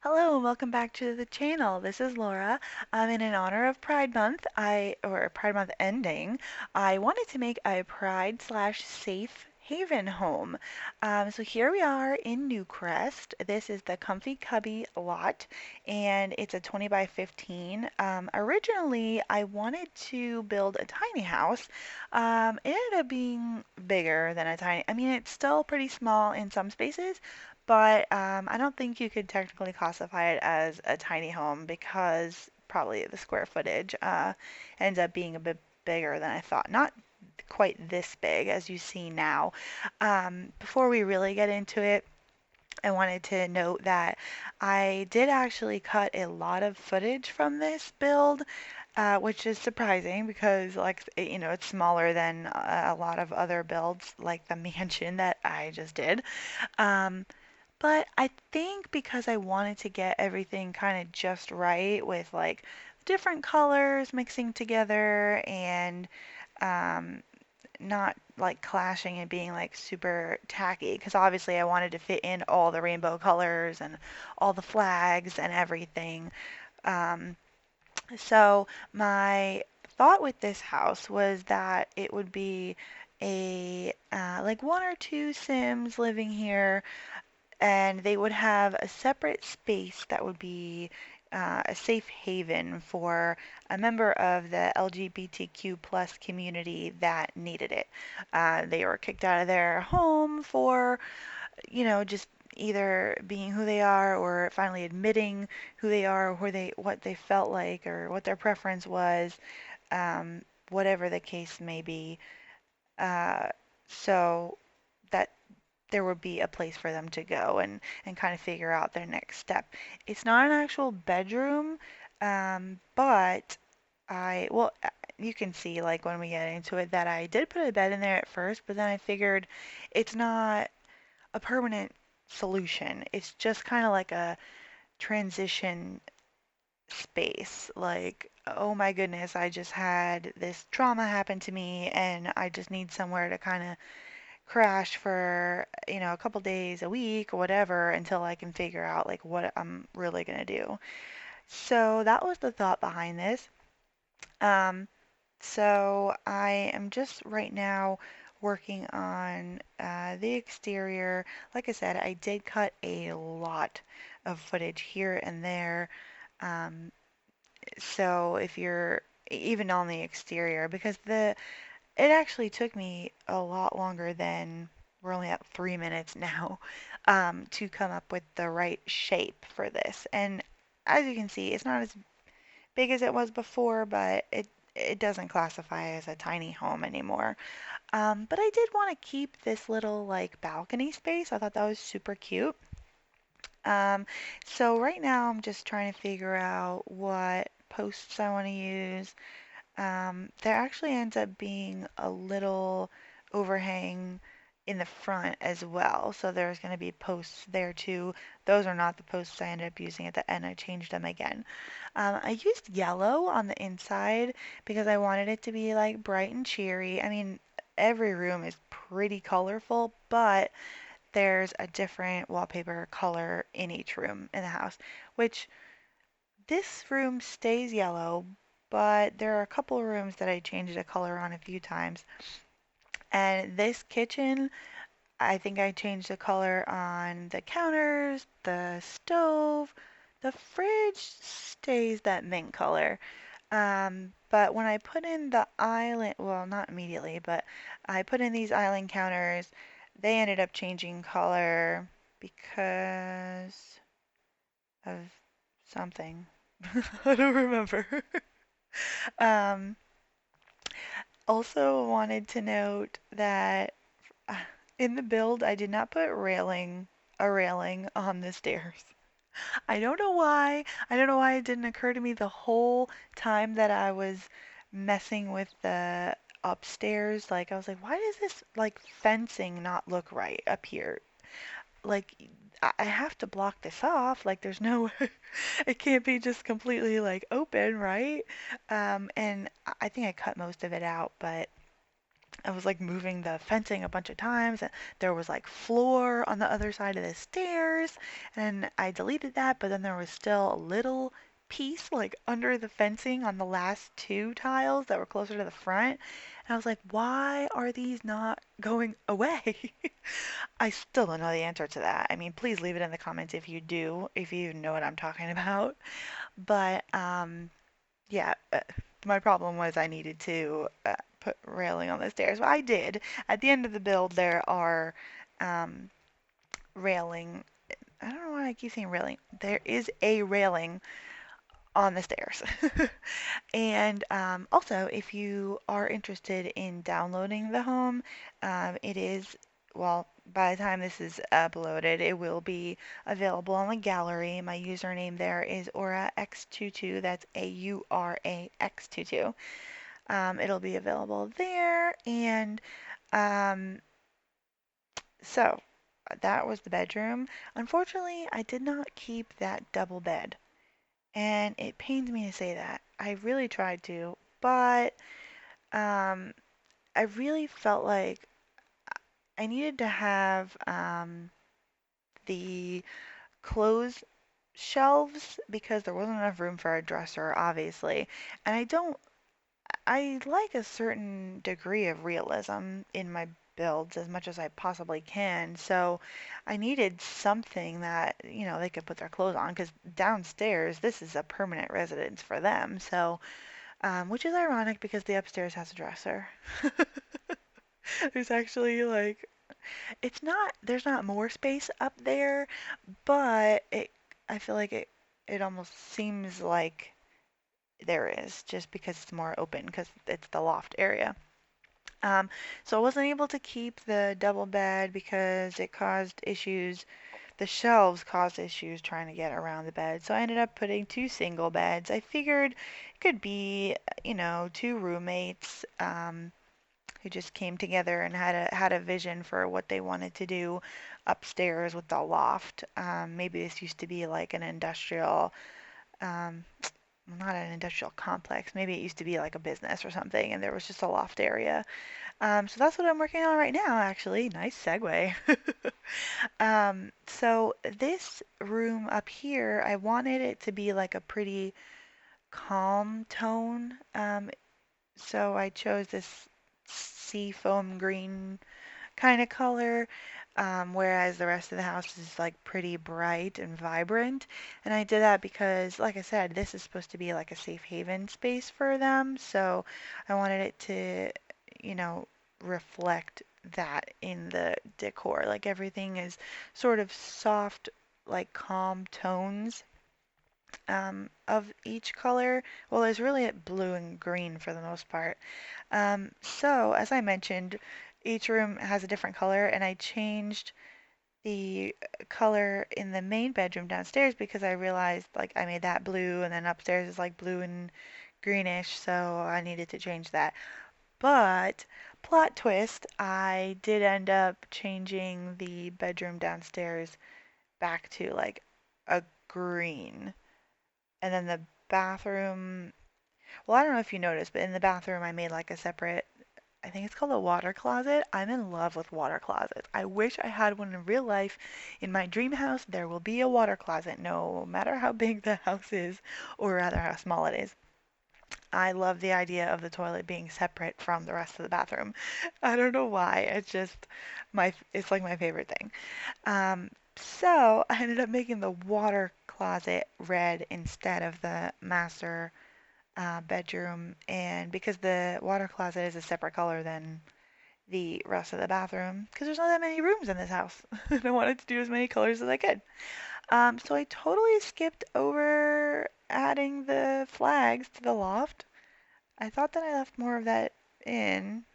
Hello and welcome back to the channel. This is Laura. In honor of Pride Month, or Pride Month ending, I wanted to make a Pride slash safe haven home. So here we are in Newcrest. This is the Comfy Cubby lot, and it's a 20 by 15. Originally, I wanted to build a tiny house. It ended up being bigger than a tiny. I mean, it's still pretty small in some spaces, but I don't think you could technically classify it as a tiny home because probably the square footage ends up being a bit bigger than I thought. Not quite this big as you see now. Before we really get into it, I wanted to note that I did actually cut a lot of footage from this build, which is surprising because, like, it's smaller than a lot of other builds, like the mansion that I just did. Um, but I think because I wanted to get everything kind of just right with like different colors mixing together and um, not like clashing and being like super tacky, because obviously I wanted to fit in all the rainbow colors and all the flags and everything. Um, so my thought with this house was that it would be a like one or two Sims living here, and they would have a separate space that would be a safe haven for a member of the LGBTQ plus community that needed it. They were kicked out of their home for, just either being who they are or finally admitting who they are, or what they felt like, or what their preference was, whatever the case may be. Uh, so that there would be a place for them to go and kind of figure out their next step. It's not an actual bedroom, but you can see like when we get into it that I did put a bed in there at first, but then I figured it's not a permanent solution. It's just kind of like a transition space. Like, oh my goodness, I just had this trauma happen to me and I just need somewhere to kind of crash for, a couple days, a week, or whatever, until I can figure out like what I'm really gonna do. So that was the thought behind this. Um, so I am just right now working on the exterior. Like I said, I did cut a lot of footage here and there. Um, so if you're even on the exterior, because it actually took me a lot longer than we're only at 3 minutes now to come up with the right shape for this. And as you can see, it's not as big as it was before, but it doesn't classify as a tiny home anymore. But I did want to keep this little like balcony space. I thought that was super cute. Um, so right now I'm just trying to figure out what posts I want to use. There actually ends up being a little overhang in the front as well. So there's going to be posts there too. Those are not the posts I ended up using at the end. I changed them again. I used yellow on the inside because I wanted it to be like bright and cheery. I mean, every room is pretty colorful, but there's a different wallpaper color in each room in the house, which this room stays yellow, but there are a couple of rooms that I changed the color on a few times. And this kitchen, I think I changed the color on the counters, the stove, the fridge stays that mint color. But when I put in the island, well, not immediately, but I put in these island counters, they ended up changing color because of something. I don't remember. Um, Also wanted to note that uh, in the build, I did not put a railing on the stairs. I don't know why. I don't know why it didn't occur to me the whole time that I was messing with the upstairs. Like, I was like, why does this, like, fencing not look right up here? Like, I have to block this off. Like, there's no, it can't be just completely, like, open, right? And I think I cut most of it out, but I was like moving the fencing a bunch of times, and there was like floor on the other side of the stairs, and I deleted that, but then there was still a little piece like under the fencing on the last two tiles that were closer to the front. And I was like, why are these not going away? I still don't know the answer to that. I mean, please leave it in the comments if you do, if you know what I'm talking about. But yeah, my problem was I needed to put railing on the stairs. Well, I did. At the end of the build, there are um, railing. I don't know why I keep saying railing. There is a railing on the stairs. And also, if you are interested in downloading the home, it is, well, by the time this is uploaded, it will be available on the gallery. My username there is AuraX22. That's AURAX22. It'll be available there. And um, so that was the bedroom. Unfortunately, I did not keep that double bed. And it pains me to say that. I really tried to, but um, I really felt like I needed to have the clothes shelves because there wasn't enough room for a dresser, obviously. And I like a certain degree of realism in my builds as much as I possibly can. So I needed something that, they could put their clothes on because downstairs, this is a permanent residence for them. So, which is ironic because the upstairs has a dresser. There's actually like, there's not more space up there, but I feel like it almost seems like there is just because it's more open because it's the loft area. Um, so I wasn't able to keep the double bed because it caused issues. The shelves caused issues trying to get around the bed. So I ended up putting two single beds. I figured it could be, two roommates who just came together and had a vision for what they wanted to do upstairs with the loft. Maybe this used to be like an industrial, um, not an industrial complex. Maybe it used to be like a business or something, and there was just a loft area. So that's what I'm working on right now, actually. Nice segue. So this room up here, I wanted it to be like a pretty calm tone. So I chose this sea foam green kind of color, whereas the rest of the house is like pretty bright and vibrant. And I did that because, like I said, this is supposed to be like a safe haven space for them. So I wanted it to, you know, reflect that in the decor. Like everything is sort of soft, like calm tones of each color. Well, there's really blue and green for the most part. So, as I mentioned, each room has a different color, and I changed the color in the main bedroom downstairs because I realized like I made that blue, and then upstairs is like blue and greenish, so I needed to change that. But, plot twist, I did end up changing the bedroom downstairs back to like a green. And then the bathroom, well, I don't know if you noticed, but in the bathroom I made like a separate, I think it's called a water closet. I'm in love with water closets. I wish I had one in real life. In my dream house, there will be a water closet, no matter how big the house is, or rather how small it is. I love the idea of the toilet being separate from the rest of the bathroom. I don't know why. It's just it's like my favorite thing. So I ended up making the water closet red instead of the master bedroom, and because the water closet is a separate color than the rest of the bathroom, because there's not that many rooms in this house, and I wanted to do as many colors as I could. So I totally skipped over adding the flags to the loft. I thought that I left more of that in.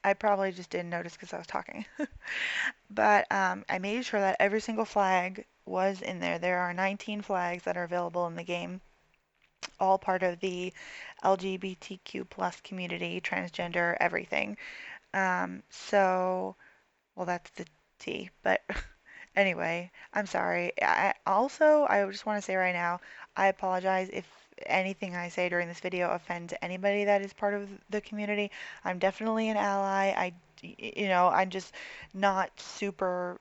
I probably just didn't notice because I was talking. But I made sure that every single flag was in there. There are 19 flags that are available in the game, all part of the LGBTQ plus community, transgender, everything. So, well, that's the T. But anyway, I'm sorry. I just want to say right now, I apologize if anything I say during this video offends anybody that is part of the community, I'm definitely an ally. I'm just not super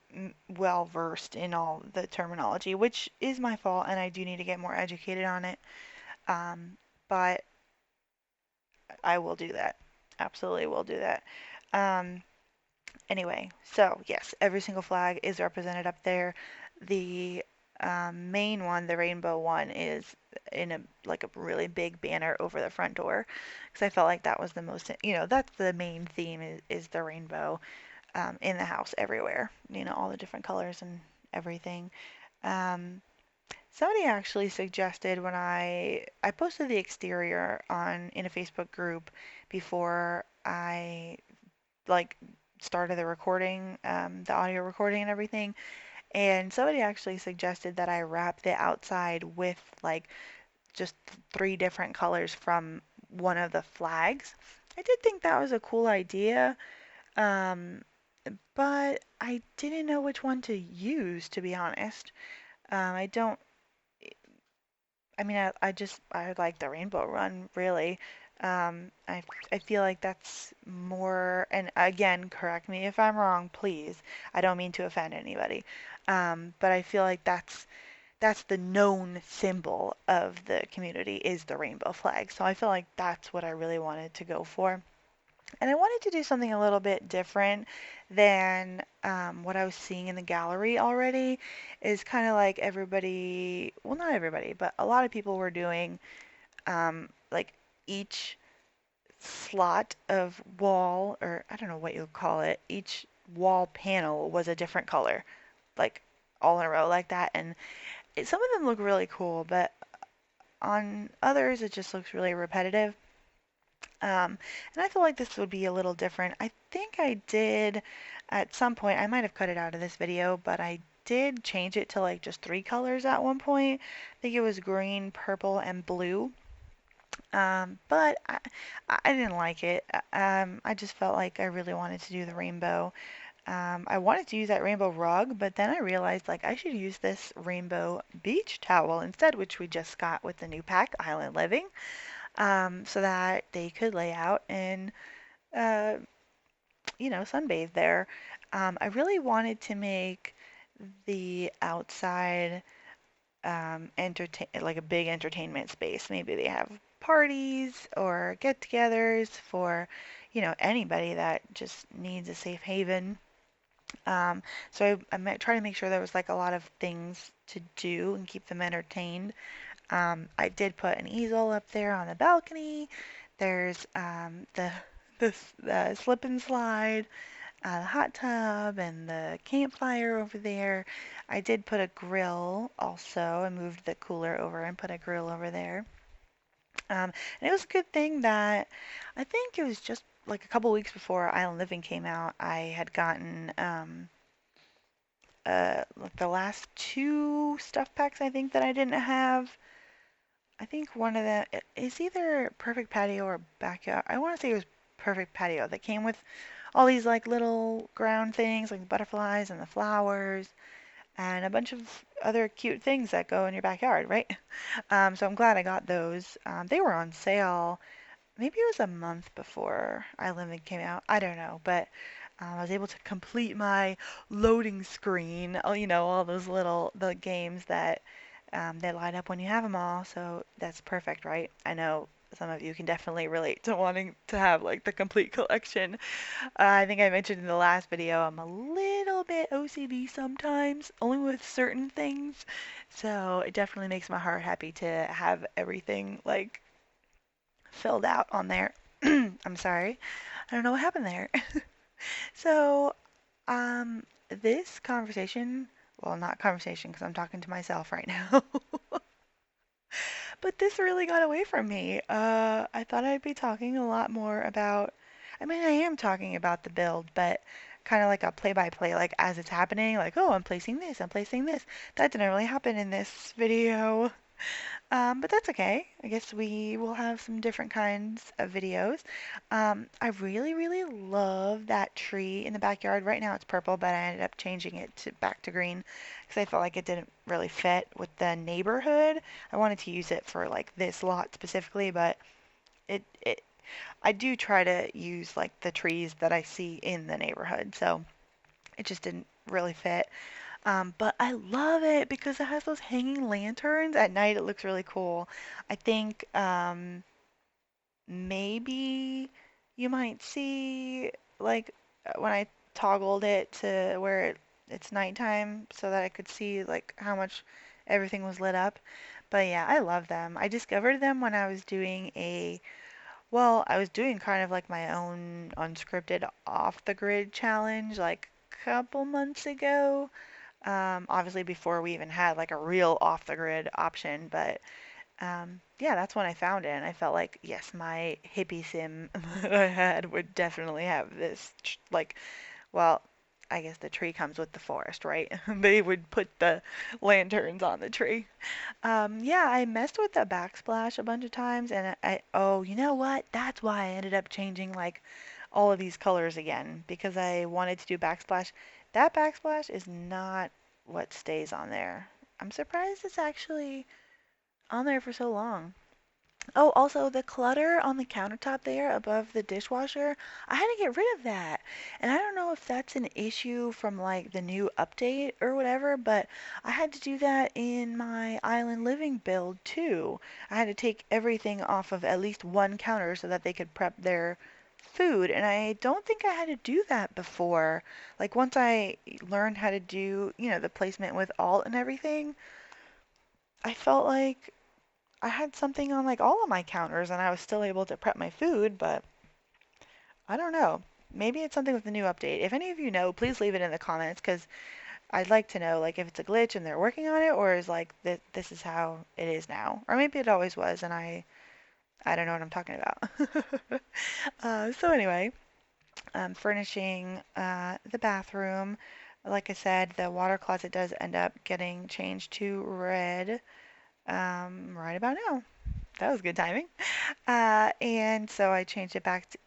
well versed in all the terminology, which is my fault, and I do need to get more educated on it. Um, but I will do that. Absolutely will do that. Um, Anyway, so yes, every single flag is represented up there. The main one, the rainbow one, is in a like a really big banner over the front door, because I felt like that was the most, that's the main theme is the rainbow in the house everywhere. All the different colors and everything. Um, Somebody actually suggested when I posted the exterior on in a Facebook group before I like started the recording, the audio recording and everything. And somebody actually suggested that I wrap the outside with like just three different colors from one of the flags. I did think that was a cool idea, um, but I didn't know which one to use, to be honest. I don't I mean, I like the Rainbow Run, really. I feel like that's more, and again, correct me if I'm wrong, please. I don't mean to offend anybody. But I feel like that's the known symbol of the community is the rainbow flag. So I feel like that's what I really wanted to go for. And I wanted to do something a little bit different than what I was seeing in the gallery already. Is kind of like everybody, well, not everybody, but a lot of people were doing like each slot of wall, or I don't know what you'll call it, each wall panel was a different color, like all in a row like that. And some of them look really cool, but on others it just looks really repetitive. And I feel like this would be a little different. I think I did at some point, I might have cut it out of this video, but I did change it to like just three colors at one point. I think it was green, purple, and blue. But I didn't like it. I just felt like I really wanted to do the rainbow. I wanted to use that rainbow rug, but then I realized like I should use this rainbow beach towel instead, which we just got with the new pack, Island Living, so that they could lay out and uh, sunbathe there. I really wanted to make the outside entertain like a big entertainment space. Maybe they have parties or get-togethers for, anybody that just needs a safe haven. So I might try to make sure there was like a lot of things to do and keep them entertained. I did put an easel up there on the balcony. There's the slip and slide, the hot tub, and the campfire over there. I did put a grill also. I moved the cooler over and put a grill over there. And it was a good thing that I think it was just like a couple weeks before Island Living came out, I had gotten like the last two stuff packs I think that I didn't have. I think one of them is either Perfect Patio or Backyard. I want to say it was Perfect Patio that came with all these like little ground things like the butterflies and the flowers and a bunch of other cute things that go in your backyard, right? So I'm glad I got those. They were on sale. Maybe it was a month before iLiving came out. I don't know, but I was able to complete my loading screen. All those little the games that they light up when you have them all. So that's perfect, right? I know some of you can definitely relate to wanting to have like the complete collection. I think I mentioned in the last video I'm a little bit OCD sometimes, only with certain things. So it definitely makes my heart happy to have everything like filled out on there. I'm sorry. I don't know what happened there. So, this conversation, well, not conversation because I'm talking to myself right now, but this really got away from me. I thought I'd be talking a lot more about, I mean, I am talking about the build, but kind of like a play-by-play, like as it's happening, like, oh, I'm placing this, I'm placing this. That didn't really happen in this video. But that's okay. I guess we will have some different kinds of videos. I really, really love that tree in the backyard. Right now it's purple, but I ended up changing it to back to green because I felt like it didn't really fit with the neighborhood. I wanted to use it for like this lot specifically, but it I do try to use like the trees that I see in the neighborhood, so it just didn't really fit. But I love it because it has those hanging lanterns. At night, it looks really cool. I think maybe you might see, like, when I toggled it to where it's nighttime so that I could see, like, how much everything was lit up. But yeah, I love them. I discovered them when I was doing I was doing kind of like my own unscripted off the grid challenge like a couple months ago. Obviously before we even had like a real off the grid option, but yeah, that's when I found it, and I felt like yes, my hippie sim that I had would definitely have this like, well, I guess the tree comes with the forest, right? They would put the lanterns on the tree. Yeah, I messed with the backsplash a bunch of times, and oh, you know what? That's why I ended up changing like all of these colors again because I wanted to do backsplash. That backsplash is not what stays on there. I'm surprised it's actually on there for so long. Oh, also the clutter on the countertop there above the dishwasher, I had to get rid of that. And I don't know if that's an issue from like the new update or whatever, but I had to do that in my island living build too. I had to take everything off of at least one counter so that they could prep their food, and I don't think I had to do that before. Like once I learned how to do, the placement with alt and everything, I felt like I had something on like all of my counters and I was still able to prep my food, but I don't know. Maybe it's something with the new update. If any of you know, please leave it in the comments because I'd like to know like if it's a glitch and they're working on it or is like this is how it is now. Or maybe it always was and I don't know what I'm talking about. So anyway, furnishing the bathroom. Like I said, the water closet does end up getting changed to red right about now. That was good timing. And so I changed it back to,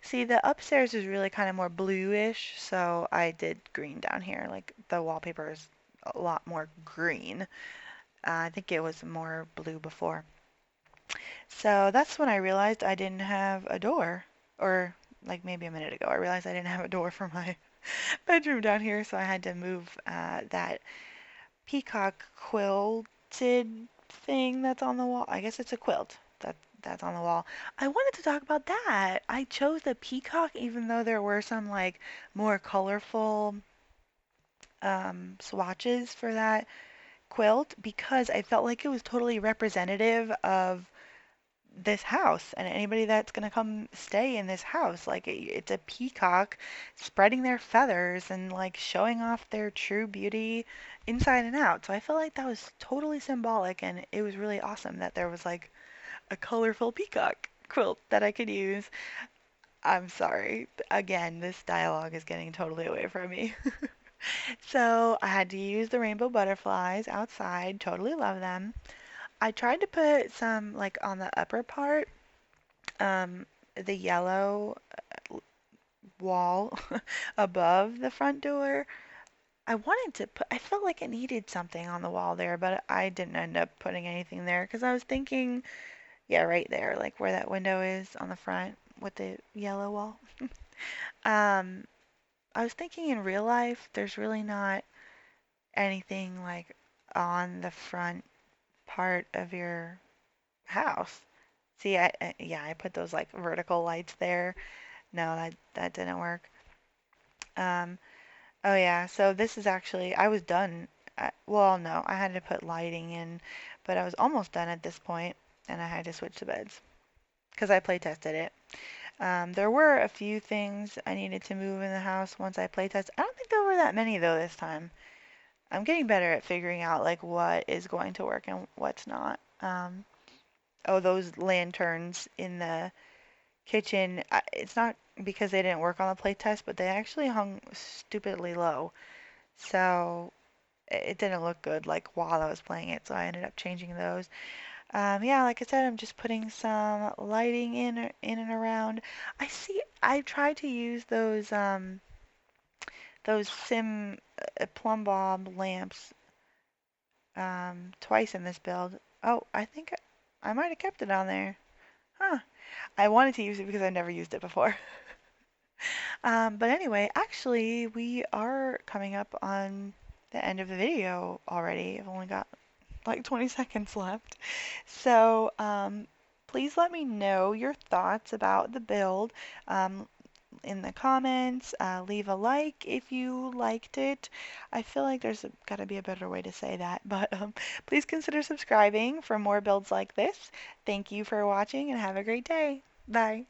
see, the upstairs is really kind of more bluish, so I did green down here. Like the wallpaper is a lot more green. I think it was more blue before. So that's when I realized I didn't have a door. Or like maybe a minute ago, I realized I didn't have a door for my bedroom down here, so I had to move that peacock quilted thing that's on the wall. I guess it's a quilt that's on the wall. I wanted to talk about that. I chose the peacock even though there were some like more colorful swatches for that quilt because I felt like it was totally representative of this house and anybody that's going to come stay in this house. Like it's a peacock spreading their feathers and like showing off their true beauty inside and out. So I felt like that was totally symbolic and it was really awesome that there was like a colorful peacock quilt that I could use. I'm sorry. Again, this dialogue is getting totally away from me. So I had to use the rainbow butterflies outside. Totally love them. I tried to put some like on the upper part the yellow wall above the front door. I wanted to put, I felt like it needed something on the wall there, but I didn't end up putting anything there because I was thinking, yeah, right there, like where that window is on the front with the yellow wall. Um, I was thinking in real life, there's really not anything like on the front part of your house. See, yeah, I put those like vertical lights there. No, that didn't work. Um, oh yeah, so this is actually, I was done. Well, no, I had to put lighting in, but I was almost done at this point, and I had to switch the beds because I play tested it. There were a few things I needed to move in the house once I play test. I don't think there were that many though this time. I'm getting better at figuring out like what is going to work and what's not. Oh, those lanterns in the kitchen, it's not because they didn't work on the play test, but they actually hung stupidly low. So it didn't look good like while I was playing it, so I ended up changing those. Yeah, like I said, I'm just putting some lighting in and around. I tried to use those sim plumb bob lamps twice in this build. Oh, I think I might have kept it on there. Huh. I wanted to use it because I never used it before. But anyway, actually, we are coming up on the end of the video already. I've only got like 20 seconds left. So, please let me know your thoughts about the build in the comments. Leave a like if you liked it. I feel like there's got to be a better way to say that, but please consider subscribing for more builds like this. Thank you for watching and have a great day. Bye.